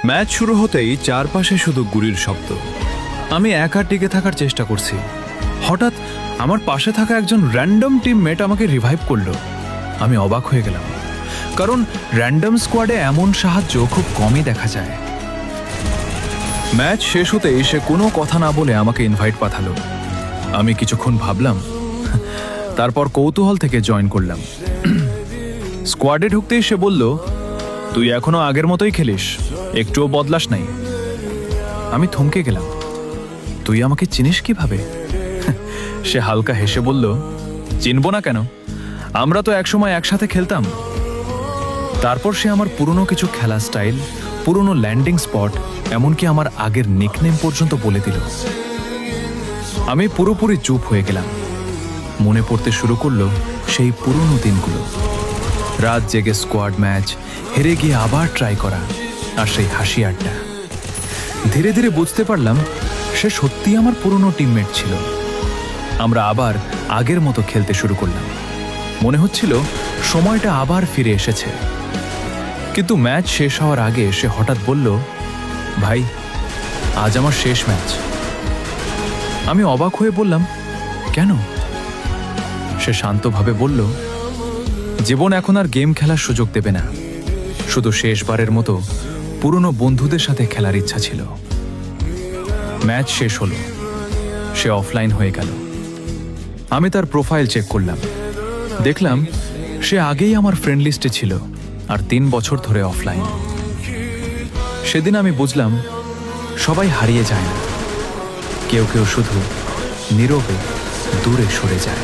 Match শুরু হতেই চারপাশে শুধু গুলির শব্দ। আমি একা টিকে থাকার চেষ্টা করছি। হঠাৎ আমার পাশে থাকা একজন র্যান্ডম টিমমেট আমাকে রিভাইভ করলো। আমি অবাক হয়ে গেলাম, কারণ র্যান্ডম স্কোয়াডে এমন সাহায্য খুব কমই দেখা যায়। ম্যাচ শেষ হতেই সে কোনো কথা না বলে আমাকে ইনভাইট পাঠালো। আমি কিছুক্ষণ ভাবলাম, তারপর কৌতূহল থেকে জয়েন করলাম। স্কোয়াডে ঢুকতেই সে বলল, তুই এখনো আগের মতোই খেলিস, একটুও বদলাস নাই। আমি থমকে গেলাম। তুই আমাকে চিনিস কিভাবে? সে হালকা হেসে বলল, চিনব না কেন, আমরা তো একসময় একসাথে খেলতাম। তারপর সে আমার পুরনো কিছু খেলা স্টাইল, পুরনো ল্যান্ডিং স্পট, এমনকি আমার আগের নিকনেম পর্যন্ত বলে দিল। আমি পুরোপুরি চুপ হয়ে গেলাম। মনে পড়তে শুরু করলো সেই পুরনো দিনগুলো, রাত জেগে স্কোয়াড ম্যাচ, হেরে গিয়ে আবার ট্রাই করা, আর সেই হাসি আড্ডা। ধীরে ধীরে বুঝতে পারলাম সে সত্যি আমার পুরনো টিমমেট ছিল। আমরা আবার আগের মতো খেলতে শুরু করলাম। মনে হচ্ছিল সময়টা আবার ফিরে এসেছে। কিন্তু ম্যাচ শেষ হওয়ার আগে সে হঠাৎ বলল, ভাই, আজ আমার শেষ ম্যাচ। আমি অবাক হয়ে বললাম, কেন? সে শান্তভাবে বলল, জীবন এখন আর গেম খেলার সুযোগ দেবে না, শুধু শেষবারের মতো পুরনো বন্ধুদের সাথে খেলার ইচ্ছা ছিল। ম্যাচ শেষ হলো, সে অফলাইন হয়ে গেল। আমি তার প্রোফাইল চেক করলাম, দেখলাম সে আগেই আমার ফ্রেন্ড লিস্টে ছিল আর 3 বছর ধরে অফলাইন। সেদিন আমি বুঝলাম, সবাই হারিয়ে যায় না, কেউ কেউ শুধু নীরবে দূরে সরে যায়।